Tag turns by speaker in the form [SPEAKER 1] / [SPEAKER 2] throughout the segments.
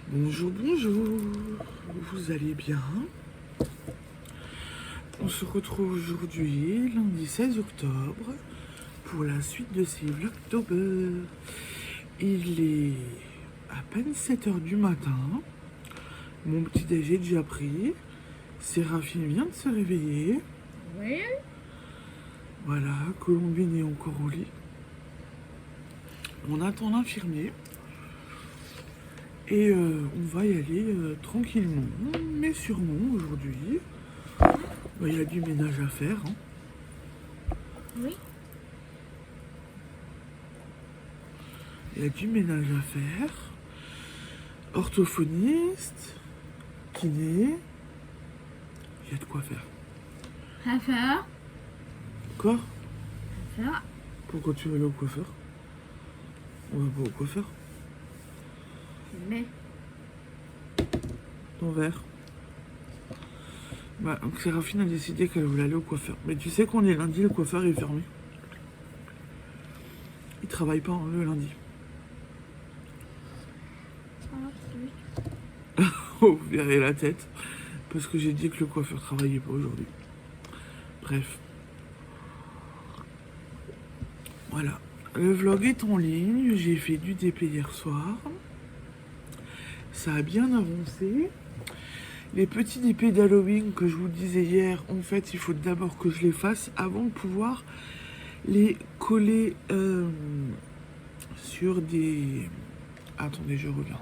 [SPEAKER 1] Bonjour, bonjour, vous allez bien? On se retrouve aujourd'hui, lundi 16 octobre, pour la suite de ces Vlogtober. Il est à peine 7 h du matin, mon petit déj est déjà pris, Séraphine vient de se réveiller.
[SPEAKER 2] Oui.
[SPEAKER 1] Voilà, Colombine est encore au lit. On attend l'infirmier. Et on va y aller tranquillement, mais sûrement aujourd'hui. Il y a du ménage à faire. Hein.
[SPEAKER 2] Oui.
[SPEAKER 1] Il y a du ménage à faire. Orthophoniste, kiné. Il y a de quoi faire.
[SPEAKER 2] À faire.
[SPEAKER 1] Quoi?
[SPEAKER 2] À faire.
[SPEAKER 1] Pourquoi tu veux aller au coiffeur? On va pas au coiffeur.
[SPEAKER 2] Mais.
[SPEAKER 1] Ton verre. Bah, donc Séraphine a décidé qu'elle voulait aller au coiffeur. Mais tu sais qu'on est lundi, le coiffeur est fermé. Il travaille pas le lundi. Oh, vous verrez la tête. Parce que j'ai dit que le coiffeur travaillait pas aujourd'hui. Bref. Voilà. Le vlog est en ligne. J'ai fait du DP hier soir. Ça a bien avancé. Les petits DP d'Halloween que je vous disais hier, en fait, il faut d'abord que je les fasse avant de pouvoir les coller sur des... Attendez, je reviens.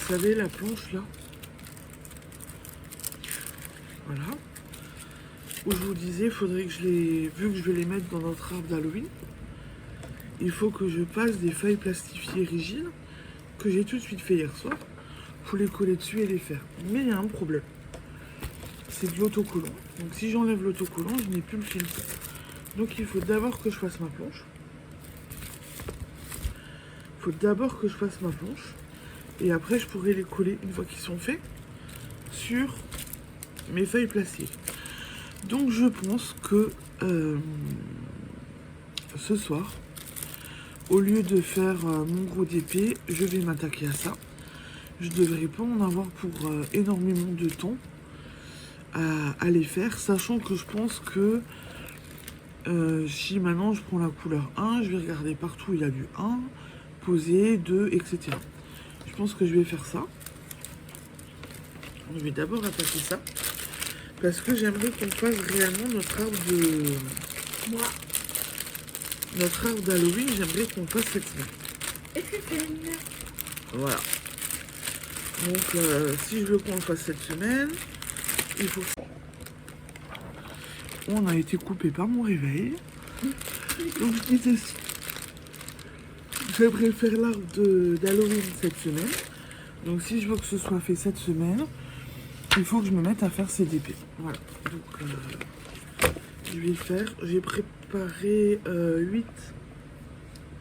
[SPEAKER 1] Vous savez, la planche, là. Voilà. Où je vous disais, il faudrait que je les... Vu que je vais les mettre dans notre arbre d'Halloween, il faut que je passe des feuilles plastifiées rigides que j'ai tout de suite fait hier soir. Il faut les coller dessus et les faire. Mais il y a un problème. C'est de l'autocollant. Donc si j'enlève l'autocollant, je n'ai plus le film. Donc il faut d'abord que je fasse ma planche. Il faut d'abord que je fasse ma planche. Et après, je pourrai les coller, une fois qu'ils sont faits, sur mes feuilles plastiques. Donc je pense que ce soir, au lieu de faire mon gros DP, je vais m'attaquer à ça. Je ne devrais pas en avoir pour énormément de temps à les faire, sachant que je pense que si maintenant je prends la couleur 1, je vais regarder partout, il y a du 1, posé, 2, etc. Je pense que je vais faire ça. Je vais d'abord attaquer ça, parce que j'aimerais qu'on fasse réellement notre arbre de...
[SPEAKER 2] Moi.
[SPEAKER 1] Notre arbre d'Halloween, j'aimerais qu'on le fasse cette semaine.
[SPEAKER 2] Et c'est peine.
[SPEAKER 1] Voilà. Donc, si je veux qu'on le fasse cette semaine, il faut... On a été coupé par mon réveil. Donc, je disais, j'aimerais faire l'arbre d'Halloween cette semaine. Donc, si je veux que ce soit fait cette semaine, il faut que je me mette à faire ces DP. Voilà. Donc, je vais le faire. J'ai préparé 8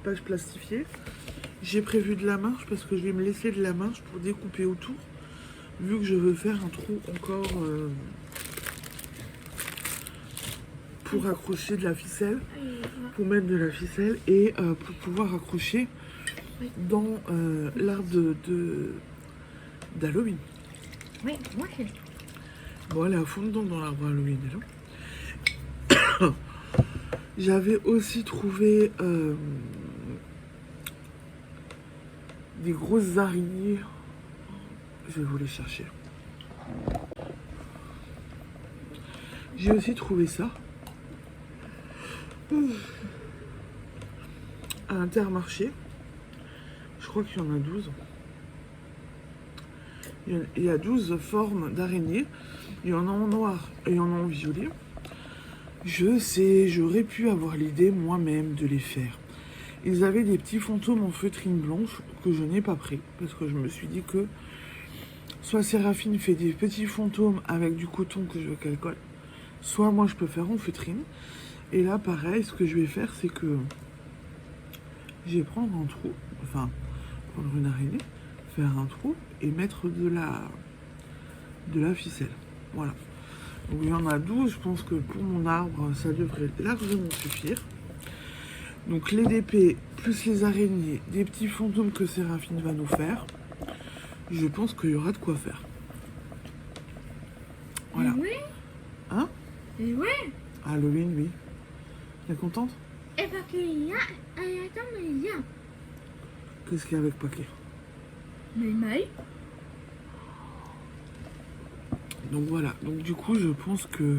[SPEAKER 1] pages plastifiées. J'ai prévu de la marge parce que je vais me laisser de la marge pour découper autour. Vu que je veux faire un trou encore pour accrocher de la ficelle. Pour mettre de la ficelle et pour pouvoir accrocher dans l'arbre d'Halloween.
[SPEAKER 2] Oui, moi j'ai.
[SPEAKER 1] Bon, elle est à fond dedans dans l'arbre Halloween déjà. J'avais aussi trouvé des grosses araignées. Je vais vous les chercher. J'ai aussi trouvé ça à Intermarché. Je crois qu'il y en a 12. Il y a 12 formes d'araignées. Il y en a en noir et il y en a en violet. Je sais, j'aurais pu avoir l'idée moi-même de les faire. Ils avaient des petits fantômes en feutrine blanche que je n'ai pas pris. Parce que je me suis dit que soit Séraphine fait des petits fantômes avec du coton que je veux qu'elle colle, soit moi je peux faire en feutrine. Et là pareil, ce que je vais faire, c'est que je vais prendre un trou, enfin prendre une araignée, faire un trou et mettre de la ficelle. Voilà. Donc il y en a 12, je pense que pour mon arbre, ça devrait largement suffire. Donc les DP plus les araignées, des petits fantômes que Séraphine va nous faire. Je pense qu'il y aura de quoi faire. Voilà.
[SPEAKER 2] Et oui.
[SPEAKER 1] Hein?
[SPEAKER 2] Et ouais.
[SPEAKER 1] Halloween, oui. T'es contente?
[SPEAKER 2] Et parce qu'il y a. Attends, mais il y a.
[SPEAKER 1] Qu'est-ce qu'il y a avec Paquet?
[SPEAKER 2] Mais maille.
[SPEAKER 1] Donc voilà. Donc du coup, je pense que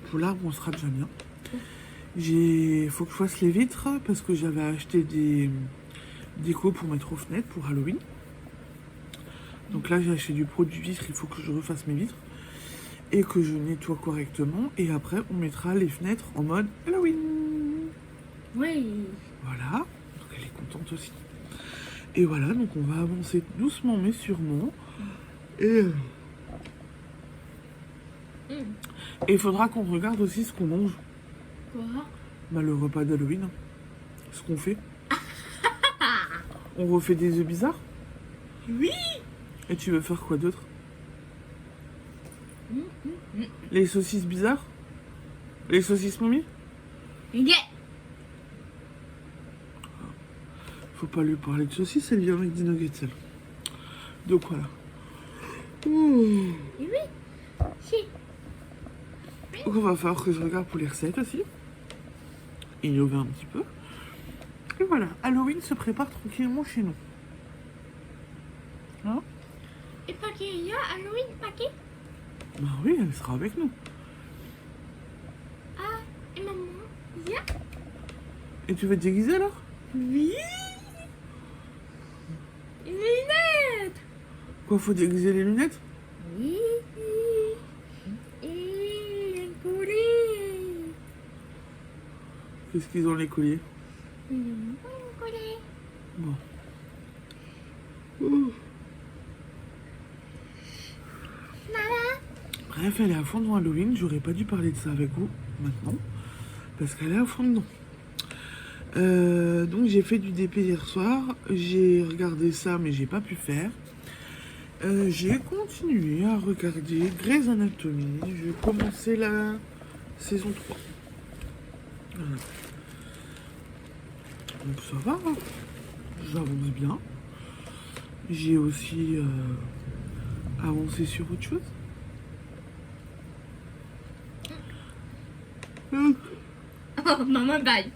[SPEAKER 1] pour l'arbre, on sera déjà bien. Faut que je fasse les vitres parce que j'avais acheté des déco pour mettre aux fenêtres pour Halloween. Donc là, j'ai acheté du produit vitre. Il faut que je refasse mes vitres et que je nettoie correctement. Et après, on mettra les fenêtres en mode Halloween.
[SPEAKER 2] Oui.
[SPEAKER 1] Voilà. Donc elle est contente aussi. Et voilà. Donc on va avancer doucement mais sûrement. Et il faudra qu'on regarde aussi ce qu'on mange.
[SPEAKER 2] Quoi?
[SPEAKER 1] Bah, le repas d'Halloween. Ce qu'on fait. On refait des œufs bizarres.
[SPEAKER 2] Oui.
[SPEAKER 1] Et tu veux faire quoi d'autre? Les saucisses bizarres? Les saucisses momies?
[SPEAKER 2] Yeah.
[SPEAKER 1] Faut pas lui parler de saucisses, elle vient avec des nuggets elle. Donc voilà. Ouh.
[SPEAKER 2] Et oui. Si.
[SPEAKER 1] Donc on va falloir que je regarde pour les recettes aussi. Innover un petit peu. Et voilà, Halloween se prépare tranquillement chez nous. Hein?
[SPEAKER 2] Et parce qu'il y a Halloween paquet.
[SPEAKER 1] Bah oui, elle sera avec nous.
[SPEAKER 2] Ah. Et maman. Il y a.
[SPEAKER 1] Et tu veux te déguiser alors?
[SPEAKER 2] Oui. Une lunette.
[SPEAKER 1] Quoi, faut déguiser les lunettes?
[SPEAKER 2] Oui. Et un collier.
[SPEAKER 1] Qu'est-ce qu'ils ont les colliers?
[SPEAKER 2] Un collier.
[SPEAKER 1] Bon. Ouh.
[SPEAKER 2] Maman.
[SPEAKER 1] Bref, elle est à fond dans Halloween. J'aurais pas dû parler de ça avec vous maintenant. Parce qu'elle est à fond dedans. Donc j'ai fait du DP hier soir. J'ai regardé ça mais j'ai pas pu faire. J'ai continué à regarder Grey's Anatomy. J'ai commencé la saison 3. Voilà. Donc ça va. Hein. J'avance bien. J'ai aussi avancé sur autre chose.
[SPEAKER 2] Oh, maman, bye.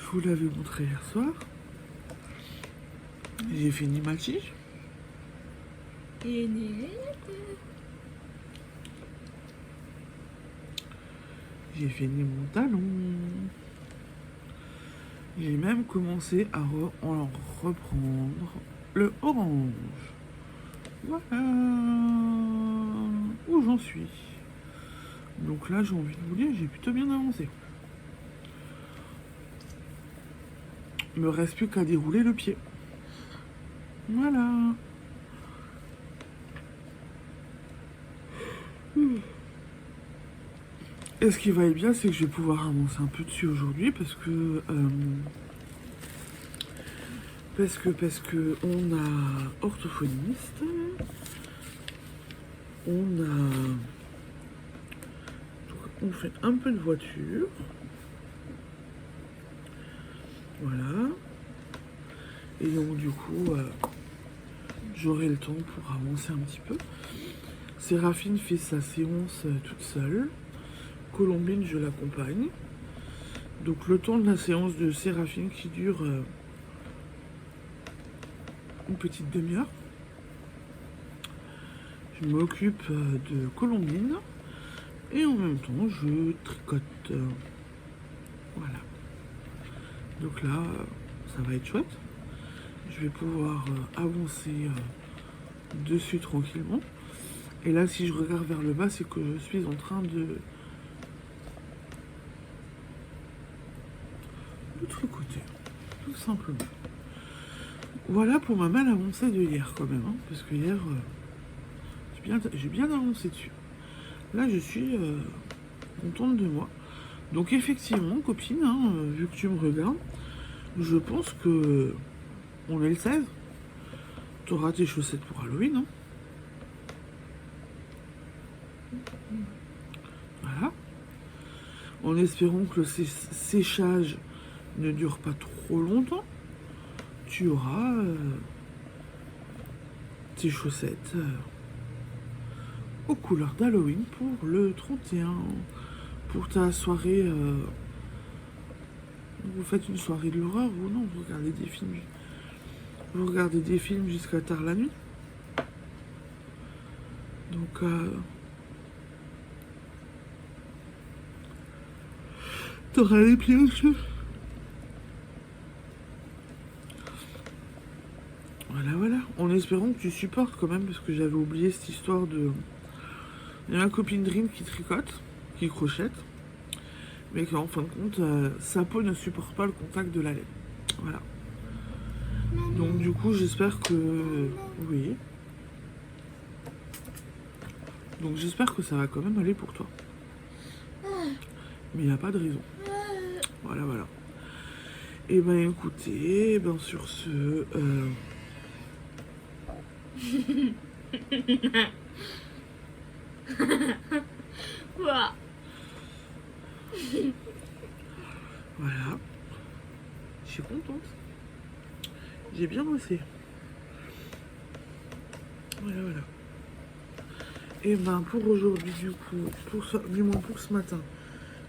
[SPEAKER 1] Je vous l'avais montré hier soir. J'ai fini ma tige.
[SPEAKER 2] Et
[SPEAKER 1] J'ai fini mon talon. J'ai même commencé à en reprendre le orange. Voilà où j'en suis. Donc là, j'ai envie de vous dire, j'ai plutôt bien avancé. Il me reste plus qu'à dérouler le pied. Voilà. Et ce qui va être bien, c'est que je vais pouvoir avancer un peu dessus aujourd'hui parce que on a orthophoniste, on fait un peu de voiture, voilà, et donc du coup j'aurai le temps pour avancer un petit peu. Séraphine fait sa séance toute seule. Colombine, je l'accompagne. Donc le temps de la séance de Séraphine qui dure une petite demi-heure. Je m'occupe de Colombine et en même temps je tricote. Voilà. Donc là, ça va être chouette. Je vais pouvoir avancer dessus tranquillement. Et là, si je regarde vers le bas, c'est que je suis en train de tricoter, tout simplement. Voilà pour ma mal avancée de hier quand même, hein, parce que hier, j'ai bien avancé dessus. Là, je suis contente de moi. Donc effectivement, copine, hein, vu que tu me regardes, je pense que on est le 16. Tu auras tes chaussettes pour Halloween, hein. Voilà. En espérant que le séchage ne dure pas trop longtemps, tu auras tes chaussettes aux couleurs d'Halloween pour le 31. Pour ta soirée. Vous faites une soirée de l'horreur ou non? Vous regardez des films. Vous regardez des films jusqu'à tard la nuit. Donc t'auras les pieds au chaud. Voilà. En espérant que tu supportes quand même, parce que j'avais oublié cette histoire de... Il y a ma copine Dream qui tricote, qui crochette, mais qu'en fin de compte, sa peau ne supporte pas le contact de la laine. Voilà. Donc du coup, j'espère que... Oui. Donc j'espère que ça va quand même aller pour toi. Mais il n'y a pas de raison. Voilà. Et ben écoutez, sur ce...
[SPEAKER 2] Ouah.
[SPEAKER 1] Voilà. Je suis contente. J'ai bien bossé. Voilà. Et pour aujourd'hui, du coup, du moins pour ce matin,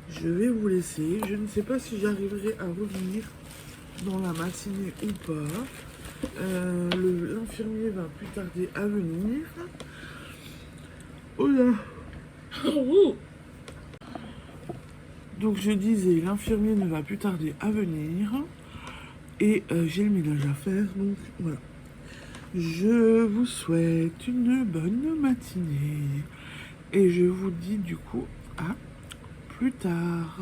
[SPEAKER 1] je vais vous laisser. Je ne sais pas si j'arriverai à revenir dans la matinée ou pas. L'infirmier va plus tarder à venir. Oh là. Donc je disais, l'infirmier ne va plus tarder à venir. Et j'ai le ménage à faire, donc voilà. Je vous souhaite une bonne matinée. Et je vous dis du coup à plus tard.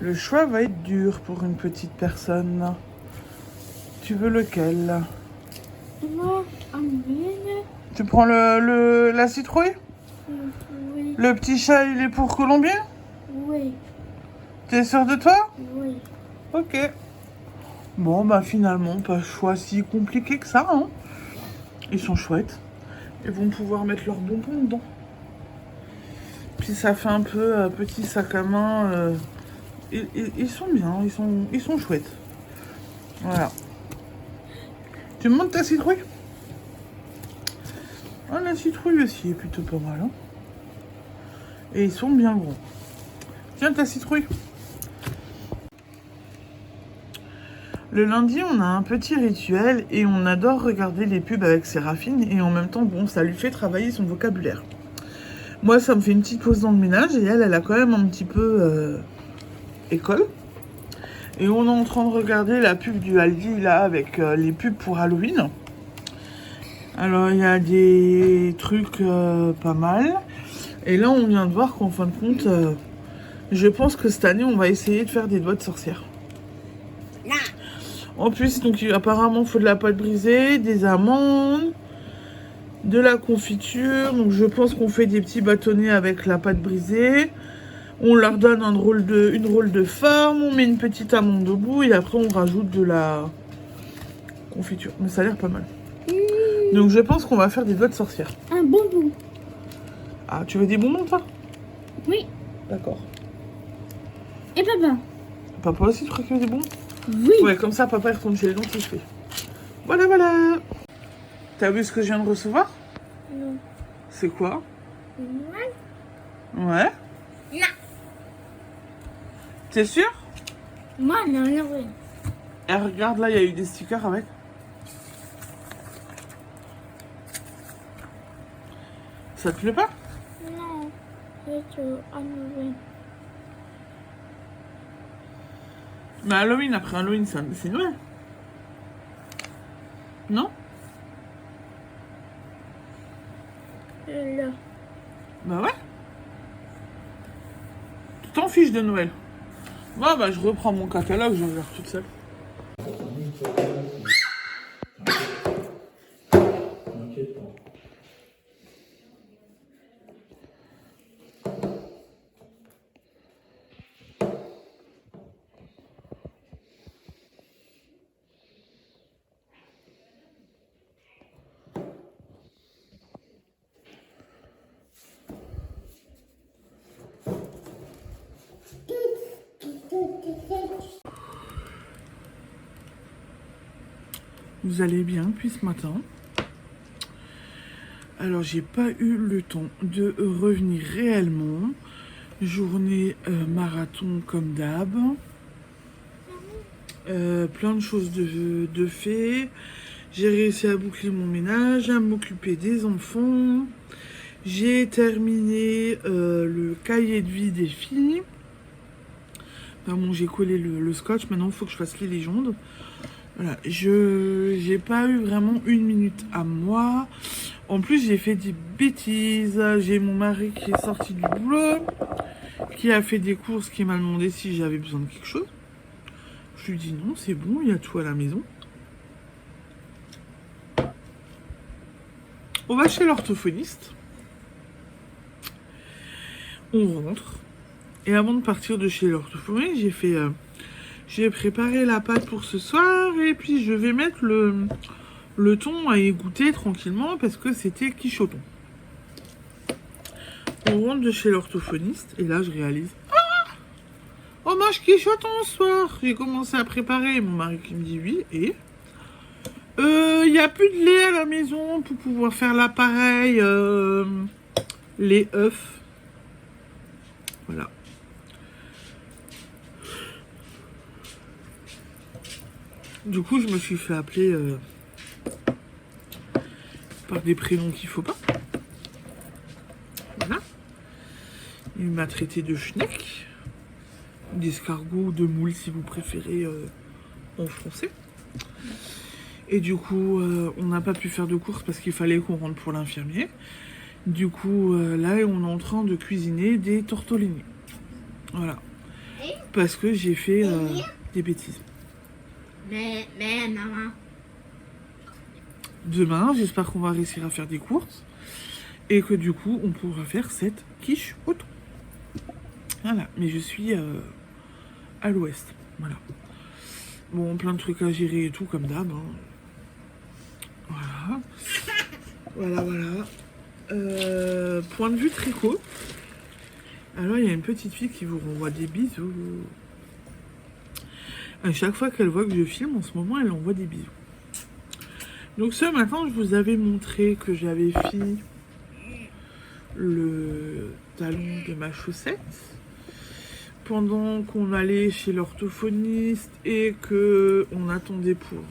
[SPEAKER 1] Le choix va être dur pour une petite personne. Tu veux lequel?
[SPEAKER 2] Moi, un bien.
[SPEAKER 1] Tu prends la citrouille?
[SPEAKER 2] Oui.
[SPEAKER 1] Le petit chat, il est pour Colombien?
[SPEAKER 2] Oui.
[SPEAKER 1] T'es sûr de toi?
[SPEAKER 2] Oui.
[SPEAKER 1] Ok. Bon, finalement, pas choix si compliqué que ça, hein. Ils sont chouettes. Ils vont pouvoir mettre leurs bonbons dedans. Puis ça fait un peu petit sac à main. Ils sont bien, ils sont chouettes. Voilà. Tu me montres ta citrouille? Ah, la citrouille aussi est plutôt pas mal, hein. Et ils sont bien gros. Tiens, ta citrouille. Le lundi, on a un petit rituel et on adore regarder les pubs avec Séraphine. Et en même temps, bon, ça lui fait travailler son vocabulaire. Moi, ça me fait une petite pause dans le ménage et elle a quand même un petit peu école. Et on est en train de regarder la pub du Aldi, là, avec les pubs pour Halloween. Alors, il y a des trucs pas mal. Et là, on vient de voir qu'en fin de compte, je pense que cette année, on va essayer de faire des doigts de sorcière. En plus, donc, apparemment, il faut de la pâte brisée, des amandes, de la confiture. Donc, je pense qu'on fait des petits bâtonnets avec la pâte brisée. On leur donne une rôle de forme, on met une petite amande au bout et après, on rajoute de la confiture. Mais ça a l'air pas mal. Donc, je pense qu'on va faire des doigts de sorcière.
[SPEAKER 2] Un bonbon.
[SPEAKER 1] Ah, tu veux des bonbons, toi?
[SPEAKER 2] Oui.
[SPEAKER 1] D'accord.
[SPEAKER 2] Et papa?
[SPEAKER 1] Papa aussi, tu crois qu'il y a des bonbons?
[SPEAKER 2] Oui.
[SPEAKER 1] Ouais, comme ça, papa il retourne chez les dentistes. Voilà. T'as vu ce que je viens de recevoir?
[SPEAKER 2] Non.
[SPEAKER 1] C'est quoi?
[SPEAKER 2] Non.
[SPEAKER 1] Ouais. T'es sûr?
[SPEAKER 2] Moi, non.
[SPEAKER 1] Et regarde, là, il y a eu des stickers avec. Ça te plaît pas?
[SPEAKER 2] Non. C'est Halloween.
[SPEAKER 1] Mais Halloween, après Halloween, c'est Noël. Non?
[SPEAKER 2] Là.
[SPEAKER 1] Bah ouais. Tu t'en fiches de Noël. Bon, je reprends mon catalogue, je regarde toute seule. vous allez bien depuis ce matin. Alors, j'ai pas eu le temps de revenir réellement. Journée marathon comme d'hab. Plein de choses de fait. J'ai réussi à boucler mon ménage, à m'occuper des enfants. J'ai terminé le cahier de vie des filles. Enfin bon, j'ai collé le scotch. Maintenant, il faut que je fasse les légendes. Voilà, j'ai pas eu vraiment une minute à moi. En plus, j'ai fait des bêtises. J'ai mon mari qui est sorti du boulot, qui a fait des courses, qui m'a demandé si j'avais besoin de quelque chose. Je lui dis non, c'est bon, il y a tout à la maison. On va chez l'orthophoniste. On rentre. Et avant de partir de chez l'orthophoniste, j'ai préparé la pâte pour ce soir. Et puis je vais mettre le thon à égoutter tranquillement parce que c'était quichoton. On rentre de chez l'orthophoniste et là je réalise on mange quichoton ce soir. J'ai commencé à préparer, mon mari qui me dit oui et il n'y a plus de lait à la maison pour pouvoir faire l'appareil les œufs. Voilà. Du coup je me suis fait appeler par des prénoms qu'il faut pas. Voilà. Il m'a traité de schneck, d'escargot, de moule si vous préférez en français. Et du coup, on n'a pas pu faire de courses parce qu'il fallait qu'on rentre pour l'infirmier. Du coup, là, on est en train de cuisiner des tortellini. Voilà. Parce que j'ai fait des bêtises.
[SPEAKER 2] Mais maman.
[SPEAKER 1] Demain, j'espère qu'on va réussir à faire des courses. Et que du coup, on pourra faire cette quiche au thon. Voilà. Mais je suis à l'ouest. Voilà. Bon, plein de trucs à gérer et tout, comme d'hab. Hein. Voilà. Voilà. Point de vue tricot. Alors, il y a une petite fille qui vous renvoie des bisous. À chaque fois qu'elle voit que je filme, en ce moment, elle envoie des bisous. Donc ce matin, je vous avais montré que j'avais fait le talon de ma chaussette pendant qu'on allait chez l'orthophoniste et que on attendait pour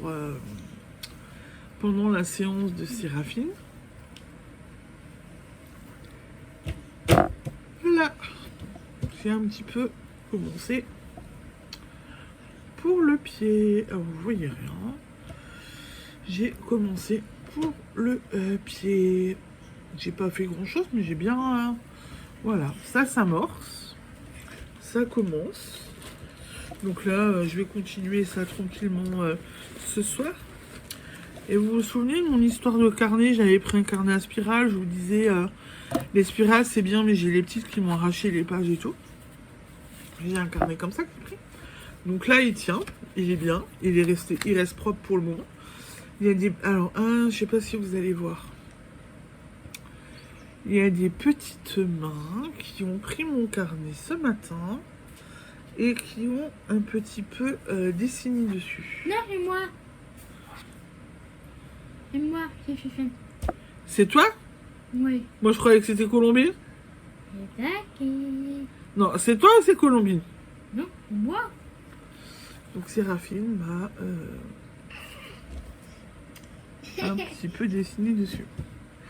[SPEAKER 1] pendant la séance de Séraphine. Voilà, j'ai un petit peu commencé pour le pied. Alors, vous voyez rien. J'ai commencé pour le pied. J'ai pas fait grand chose, mais j'ai bien. Voilà, ça s'amorce. Ça commence. Donc là, je vais continuer ça tranquillement ce soir. Et vous vous souvenez de mon histoire de carnet? J'avais pris un carnet à spirale. Je vous disais, les spirales c'est bien, mais j'ai les petites qui m'ont arraché les pages et tout. J'ai un carnet comme ça que j'ai pris. Donc là, il tient. Il est bien. Il reste propre pour le moment. Il y a des... Alors, je sais pas si vous allez voir. Il y a des petites mains qui ont pris mon carnet ce matin et qui ont un petit peu dessiné dessus.
[SPEAKER 2] Non, c'est moi. C'est moi, c'est Fifi.
[SPEAKER 1] C'est toi?
[SPEAKER 2] Oui.
[SPEAKER 1] Moi, je croyais que c'était Colombine.
[SPEAKER 2] C'est Taki.
[SPEAKER 1] Non, c'est toi ou c'est Colombine?
[SPEAKER 2] Non, moi.
[SPEAKER 1] Donc, Séraphine m'a un petit peu dessiné dessus.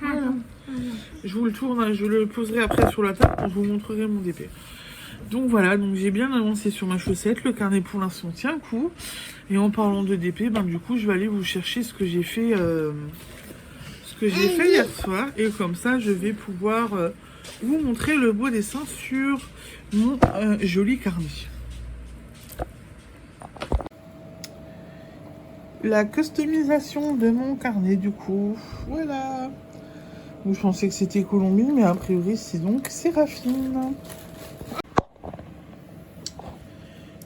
[SPEAKER 1] Voilà. Je vous le tourne, je le poserai après sur la table quand je vous montrerai mon DP. Donc voilà, donc j'ai bien avancé sur ma chaussette. Le carnet pour l'instant tient le coup. Et en parlant de DP, du coup je vais aller vous chercher ce que j'ai fait hier soir. Et comme ça je vais pouvoir vous montrer le beau dessin sur mon joli carnet. La customisation de mon carnet du coup, voilà. Je pensais que c'était Colombine, mais a priori c'est donc Séraphine.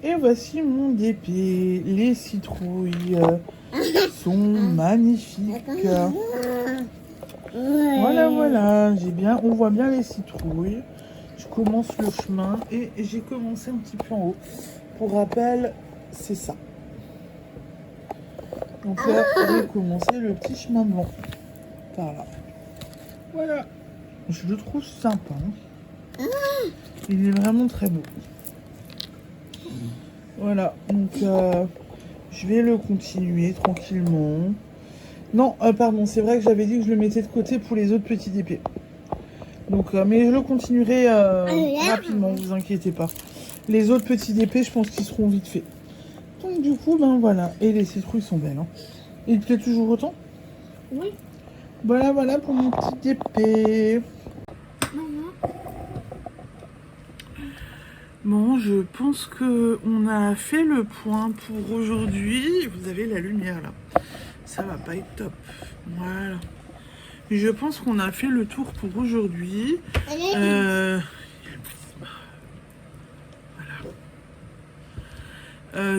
[SPEAKER 1] Et voici mon DP. Les citrouilles sont magnifiques. Voilà. On voit bien les citrouilles. Je commence le chemin et j'ai commencé un petit peu en haut. Pour rappel, c'est ça. Donc là, on va commencer le petit chemin blanc. Par là. Voilà. Je le trouve sympa. Il est vraiment très beau. Voilà. Donc, je vais le continuer tranquillement. Non, pardon, c'est vrai que j'avais dit que je le mettais de côté pour les autres petits épées. Donc, mais je le continuerai rapidement, vous inquiétez pas. Les autres petits épées, je pense qu'ils seront vite faits. Donc du coup, ben voilà. Et les citrouilles sont belles. Hein. Il te plaît toujours autant?
[SPEAKER 2] Oui.
[SPEAKER 1] Voilà, voilà pour mon petit épée.
[SPEAKER 2] Maman.
[SPEAKER 1] Bon, je pense que on a fait le point pour aujourd'hui. Vous avez la lumière là. Ça va pas être top. Voilà. Je pense qu'on a fait le tour pour aujourd'hui.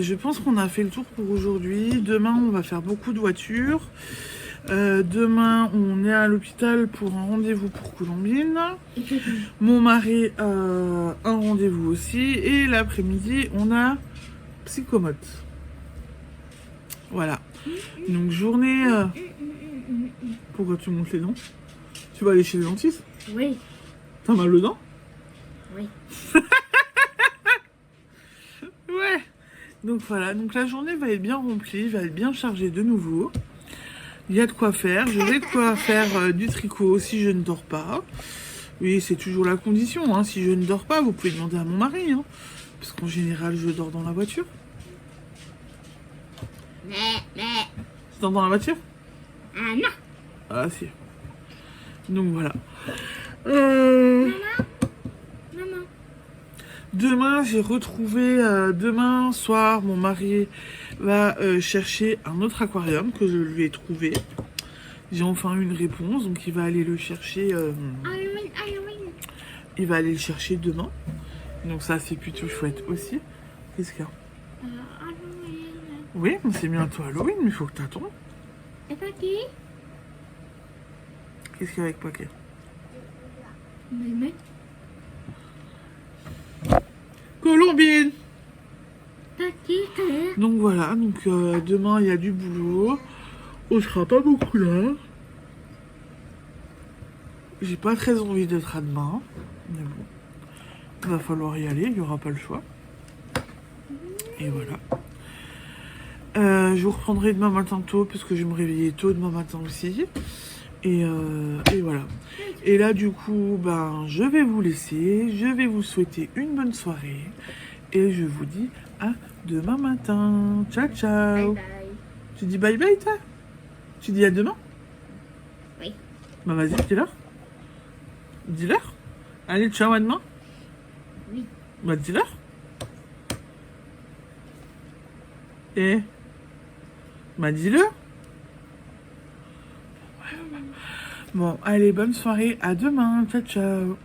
[SPEAKER 1] Je pense qu'on a fait le tour pour aujourd'hui. Demain, on va faire beaucoup de voitures. Demain, on est à l'hôpital pour un rendez-vous pour Colombine. Mon mari a un rendez-vous aussi. Et l'après-midi, on a psychomote. Voilà. Donc, journée... Pourquoi tu montes les dents? Tu vas aller chez le dentiste?
[SPEAKER 2] Oui.
[SPEAKER 1] T'as mal aux dents?
[SPEAKER 2] Oui.
[SPEAKER 1] Ouais. Donc voilà, donc la journée va être bien remplie, va être bien chargée de nouveau. Il y a de quoi faire. Je vais de quoi faire du tricot si je ne dors pas. Oui, c'est toujours la condition. Hein. Si je ne dors pas, vous pouvez demander à mon mari. Hein. Parce qu'en général, je dors dans la voiture. Tu dors dans la voiture?
[SPEAKER 2] Ah non.
[SPEAKER 1] Ah si. Donc voilà.
[SPEAKER 2] Maman.
[SPEAKER 1] Demain, j'ai retrouvé, demain soir, mon mari va chercher un autre aquarium que je lui ai trouvé. J'ai enfin eu une réponse, donc il va aller le chercher. Il va aller le chercher demain. Donc ça, c'est plutôt chouette aussi. Qu'est-ce qu'il y a? Oui, c'est bientôt Halloween, mais il faut que tu attends.
[SPEAKER 2] Et Paquet?
[SPEAKER 1] Qu'est-ce qu'il y a avec Paquet?
[SPEAKER 2] Maman.
[SPEAKER 1] Colombine!
[SPEAKER 2] Paquet.
[SPEAKER 1] Donc voilà, donc demain il y a du boulot. On sera pas beaucoup là. J'ai pas très envie d'être à demain. Mais bon. Il va falloir y aller, il n'y aura pas le choix. Et voilà. Je vous reprendrai demain matin tôt parce que je vais me réveiller tôt demain matin aussi. Et voilà. Et là du coup, ben, je vais vous laisser. Je vais vous souhaiter une bonne soirée. Et je vous dis à demain matin. Ciao, ciao.
[SPEAKER 2] Bye bye.
[SPEAKER 1] Tu dis bye bye, toi? Tu dis à demain?
[SPEAKER 2] Oui.
[SPEAKER 1] Bah vas-y, dis-leur. Dis-leur. Allez, ciao, à demain.
[SPEAKER 2] Oui.
[SPEAKER 1] Bah dis-leur. Et bah dis-le. Bon, allez, bonne soirée. À demain. Ciao, ciao.